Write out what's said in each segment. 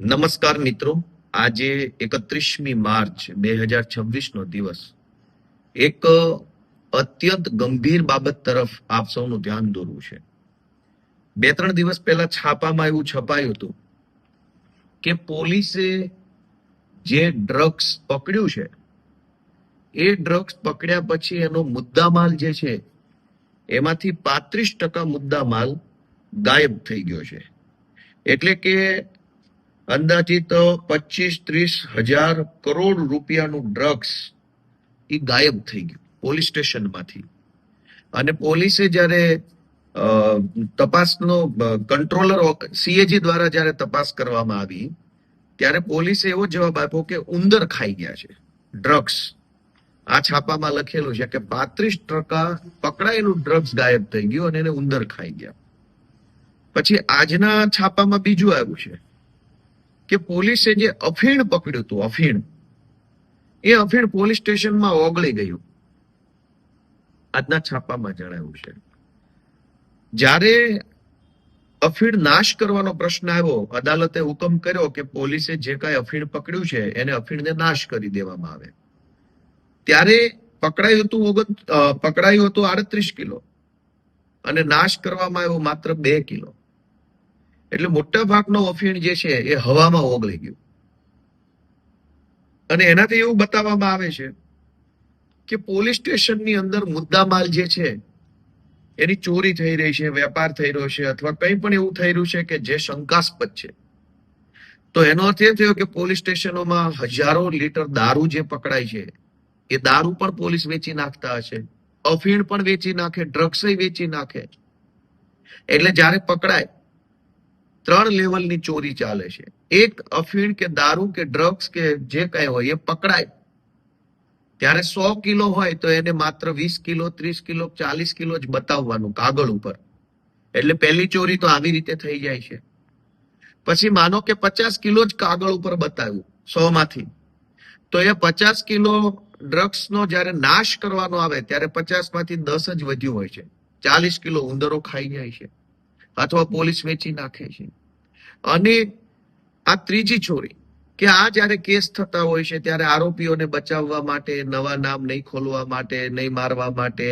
નમસ્કાર મિત્રો, આજે 31મી માર્ચ 2026 નો દિવસ એક અત્યંત ગંભીર બાબત તરફ આપ સૌનું ધ્યાન દોરવું છે. 2-3 દિવસ પહેલા છાપામાં એવું છપાયું હતું કે પોલીસે જે ડ્રગ્સ પકડ્યું છે એ ડ્રગ્સ પકડ્યા પછી એનો મુદ્દામાલ જે છે એમાંથી 35% મુદ્દામાલ ગાયબ થઈ ગયો છે. એટલે કે અંદાજિત 25-30 હજાર કરોડ રૂપિયાનું ડ્રગ્સ એ ગાયબ થઈ ગયું પોલીસ સ્ટેશનમાંથી. અને પોલીસે જ્યારે તપાસનો કંટ્રોલર સીએજી દ્વારા જ્યારે તપાસ કરવામાં આવી ત્યારે પોલીસે એવો જવાબ આપ્યો કે ઉંદર ખાઈ ગયા છે ડ્રગ્સ. આ છાપામાં લખેલું છે કે 35% પકડાયેલું ડ્રગ્સ ગાયબ થઈ ગયું અને એને ઉંદર ખાઈ ગયા. પછી આજના છાપામાં બીજું આવ્યું છે કે પોલીસે જે અફીણ પકડ્યું હતું, એ અફીણ પોલીસ સ્ટેશનમાં ઓગળી ગયું. આજના છાપામાં જણાવ્યું છે. જ્યારે અફીણ નાશ કરવાનો પ્રશ્ન આવ્યો, અદાલતે હુકમ કર્યો કે પોલીસે જે કાંઈ અફીણ પકડ્યું છે એને અફીણને નાશ કરી દેવામાં આવે. ત્યારે પકડાયું હતું 38 કિલો અને નાશ કરવામાં આવ્યો માત્ર 2 કિલો. એટલે મોટા ભાગનો અફીણ જે છે એ હવામાં ઓગળી ગયું. અને એનાથી એવું બતાવવામાં આવે છે કે પોલીસ સ્ટેશનની અંદર મુદ્દામાલ જે છે એની ચોરી થઈ રહી છે, વેપાર થઈ રહ્યો છે, અથવા કંઈ પણ એવું થઈ રહ્યું છે કે જે શંકાસ્પદ છે. તો એનો અર્થ એ થયો કે પોલીસ સ્ટેશનોમાં હજારો લીટર દારૂ જે પકડાય છે એ દારૂ પણ પોલીસ વેચી નાખતા હશે, અફીણ પણ વેચી નાખે, ડ્રગ્સ વેચી નાખે. એટલે જ્યારે પકડાય 3 લેવલની ચોરી ચાલે છે. એક, અફીણ કે દારૂ કે ડ્રગ્સ કે જે કઈ હોય એ પકડાય ત્યારે 100 કિલો હોય તો એને માત્ર 20 કિલો, 30 કિલો, 40 કિલો જ બતાવવાનું કાગળ ઉપર. એટલે પહેલી ચોરી તો આવી રીતે થઈ જાય છે. પછી માનો કે 50 કિલો જ કાગળ ઉપર બતાવ્યું 100 માંથી, તો એ 50 કિલો ડ્રગ્સનો જ્યારે નાશ કરવાનો આવે ત્યારે 50 માંથી 10 જ વધ્યું હોય છે. 40 કિલો ઉંદરો ખાઈ જાય છે અથવા પોલીસ વેચી નાખે છે. અને આ ત્રીજી ચોરી કે આ જ્યારે કેસ થતા હોય છે ત્યારે આરોપીઓને બચાવવા માટે, નવા નામ નહીં ખોલવા માટે, નહીં મારવા માટે,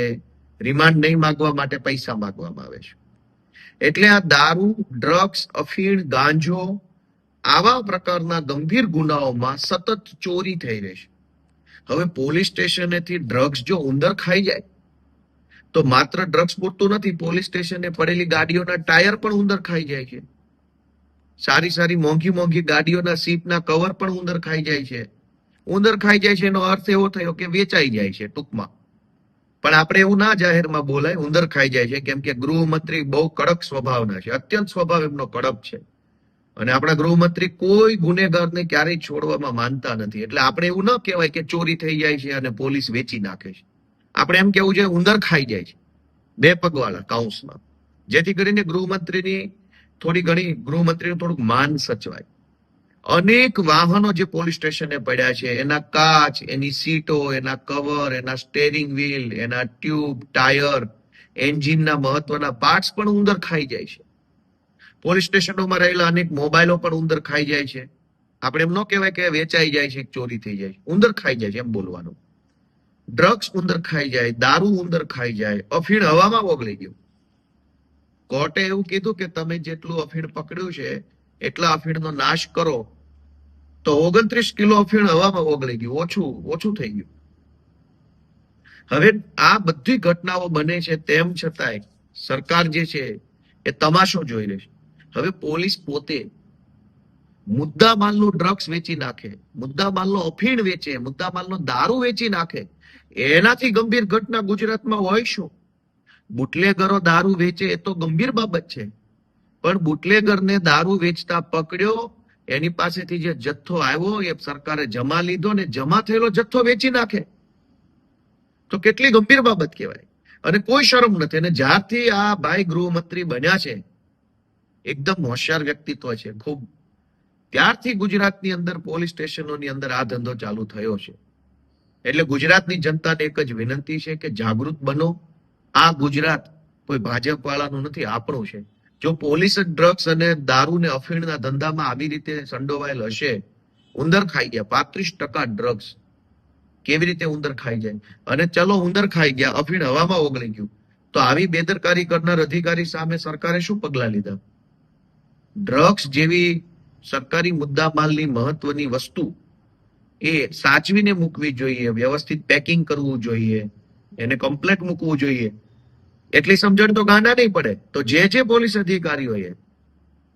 રિમાન્ડ નહીં માંગવા માટે પૈસા માંગવામાં આવે છે. એટલે આ દારૂ, ડ્રગ્સ, અફીણ, ગાંજો આવા પ્રકારના ગંભીર ગુનાઓમાં સતત ચોરી થઈ રહી છે. હવે પોલીસ સ્ટેશનેથી ડ્રગ્સ જો ઉંદર ખાઈ જાય તો માત્ર ડ્રગ્સ પૂરતું નથી, પોલીસ સ્ટેશને પડેલી ગાડીઓના ટાયર પણ ઉંદર ખાઈ જાય છે. સારી મોંઘી ગાડીઓના સીટના કવર પણ ઉંદર ખાઈ જાય છે. ઉંદર ખાઈ જાય છે એનો અર્થ એવો થયો કે વેચાઈ જાય છે ટૂંકમાં. પણ આપણે એવું ના જાહેરમાં બોલાય ઉંદર ખાઈ જાય છે, કેમ કે ગૃહમંત્રી બહુ કડક સ્વભાવના છે, અત્યંત સ્વભાવ એમનો કડક છે. અને આપણા ગૃહમંત્રી કોઈ ગુનેગારને ક્યારેય છોડવામાં માનતા નથી. એટલે આપણે એવું ન કહેવાય કે ચોરી થઈ જાય છે અને પોલીસ વેચી નાખે છે. આપણે એમ કેવું છે ઉંદર ખાઈ જાય છે, 2 પગવાળા કાઉન્સમાં, જેથી કરીને ગૃહમંત્રીનું થોડુંક માન સચવાય. અનેક વાહનો જે પોલીસ સ્ટેશને પડ્યા છે એના કાચ, એની સીટો, એના કવર, એના સ્ટેરિંગ વ્હીલ, એના ટ્યુબ, ટાયર, એન્જિનના મહત્વના પાર્ટ્સ પણ ઉંદર ખાઈ જાય છે. પોલીસ સ્ટેશનોમાં રહેલા અનેક મોબાઈલો પણ ઉંદર ખાઈ જાય છે. આપણે એમ ન કહેવાય કે વેચાઈ જાય છે, ચોરી થઈ જાય છે, ઉંદર ખાઈ જાય છે એમ બોલવાનું. ડ્રગ્સ ઉંદર ખાઈ જાય, દારૂ ઉંદર ખાઈ જાય, અફીણ હવામાં ઓગળી ગયું. કોર્ટે એવું કીધું કે તમે જેટલું અફીણ પકડ્યું છે એટલા અફીણનો નાશ કરો, તો 29 કિલો અફીણ હવામાં ઓગળી ગયું, ઓછું થઈ ગયું. હવે આ બધી ઘટનાઓ બને છે તેમ છતાંય સરકાર જે છે એ તમાશો જોઈ રહી છે. હવે પોલીસ પોતે મુદ્દામાલનું ડ્રગ્સ વેચી નાખે, મુદ્દામાલનો અફીણ વેચે, મુદ્દામાલનો દારૂ વેચી નાખે, એનાથી ગંભીર ઘટના ગુજરાતમાં હોય શું? બુટલેગરો દારૂ વેચે એ તો ગંભીર બાબત છે, પણ બુટલેગરને દારૂ વેચતા પકડ્યો, એની પાસેથી જે જથ્થો આવ્યો એ સરકારે જમા લીધો ને જમા થયેલો જથ્થો વેચી નાખે તો કેટલી ગંભીર બાબત કહેવાય. અને કોઈ શરમ નથી. અને જ્યારથી આ ભાઈ ગૃહમંત્રી બન્યા છે, એકદમ હોશિયાર વ્યક્તિત્વ છે ખૂબ, ત્યારથી ગુજરાતની અંદર પોલીસ સ્ટેશનોની અંદર આ ધંધો ચાલુ થયો છે. એટલે ગુજરાતની જનતાને એક જ વિનંતી છે કે જાગૃત બનો. આ ગુજરાત કોઈ ભાજપ વાળાનું નથી, આપણું છે. જો પોલીસ જ ડ્રગ્સ અને દારૂ ને અફીણના ધંધામાં આવી રીતે સંડોવાયેલ હશે, ઉંદર ખાઈ ગયા 35% ડ્રગ્સ, કેવી રીતે ઉંદર ખાઈ જાય? અને ચલો ઉંદર ખાઈ ગયા, અફીણ હવામાં ઓગળી ગયું, તો આવી બેદરકારી કરનાર અધિકારી સામે સરકારે શું પગલા લીધા? ડ્રગ્સ જેવી સરકારી મુદ્દામાલની મહત્વની વસ્તુ એ સાચવીને મૂકવી જોઈએ, વ્યવસ્થિત પેકિંગ કરવું જોઈએ, એને કમ્પ્લેટ મૂકવું જોઈએ. એટલી સમજણ તો ગાંડા નહીં પડે. તો જે પોલીસ અધિકારીઓએ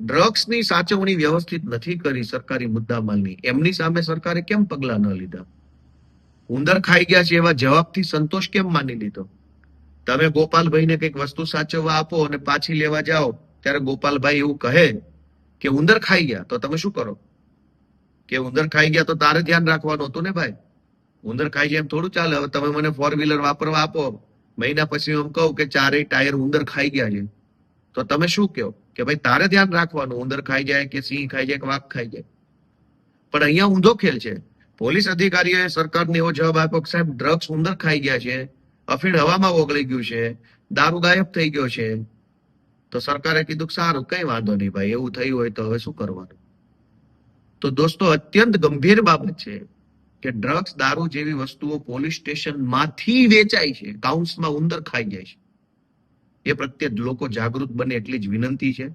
ડ્રગ્સની સાચવણી વ્યવસ્થિત નથી કરી સરકારી મુદ્દામાલની, એમની સામે સરકારે કેમ પગલા ન લીધા? ઉંદર ખાઈ ગયા છે એવા જવાબથી સંતોષ કેમ માની લીધો? તમે ગોપાલભાઈને કંઈક વસ્તુ સાચવવા આપો અને પાછી લેવા જાઓ ત્યારે ગોપાલભાઈ એવું કહે કે ઉંદર ખાઈ ગયા, તો તમે શું કરો? કે ઉંદર ખાઈ ગયા તો તારે ધ્યાન રાખવાનું હતું ને ભાઈ. ઉંદર ખાઈ જાય એમ થોડું ચાલે. હવે તમે મને 4 વ્હીલર વાપરવા આપો, મહિના પછી હું કહું કે ચારેય ટાયર ઉંદર ખાઈ ગયા છે, તો તમે શું કહો? કે ભાઈ તારે ધ્યાન રાખવાનું, ઉંદર ખાઈ જાય કે સિંહ ખાઈ જાય કે વાઘ ખાઈ જાય. પણ અહીંયા ઊંધો ખેલ છે. પોલીસ અધિકારીઓએ સરકારને એવો જવાબ આપ્યો કે સાહેબ ડ્રગ્સ ઉંદર ખાઈ ગયા છે, અફીણ હવામાં ઓગળી ગયું છે, દારૂ ગાયબ થઈ ગયો છે. તો સરકારે કીધું કે સારું, કઈ વાંધો નહીં ભાઈ, એવું થયું હોય તો હવે શું કરવાનું? તો દોસ્તો, અત્યંત ગંભીર બાબત છે કે ડ્રગ્સ, દારૂ જેવી વસ્તુઓ પોલીસ સ્ટેશનમાંથી વેચાય છે, કાઉન્સમાં ઉંદર ખાઈ જાય છે. એ પ્રત્યે લોકો જાગૃત બને એટલી જ વિનંતી છે.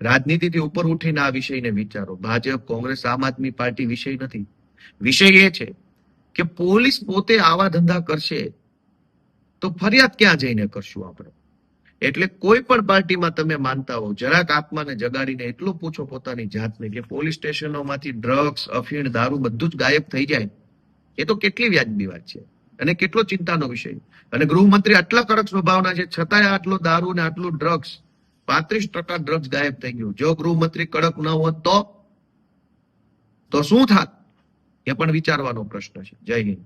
રાજનીતિથી ઉપર ઉઠીને આ વિષયને વિચારો. ભાજપ, કોંગ્રેસ, આમ આદમી પાર્ટી વિષય નથી. વિષય એ છે કે પોલીસ પોતે આવા ધંધા કરશે તો ફરિયાદ ક્યાં જઈને કરશું આપણે? એટલે કોઈ પણ પાર્ટીમાં તમે માનતા હો, જરાક આત્માને જગાડીને એટલું પૂછો પોતાની જાતને કે પોલીસ સ્ટેશનોમાંથી ડ્રગ્સ, અફીણ, દારૂ બધું જ ગાયબ થઈ જાય, એ તો કેટલી વ્યાજબી વાત છે અને કેટલો ચિંતાનો વિષય. અને ગૃહમંત્રી આટલા કડક સ્વભાવના છે, છતાંય આટલો દારૂ ને આટલું ડ્રગ્સ, 35% ડ્રગ્સ ગાયબ થઈ ગયું. જો ગૃહમંત્રી કડક ન હોત તો શું થાત? એ પણ વિચારવાનો પ્રશ્ન છે. જય હિન્દ.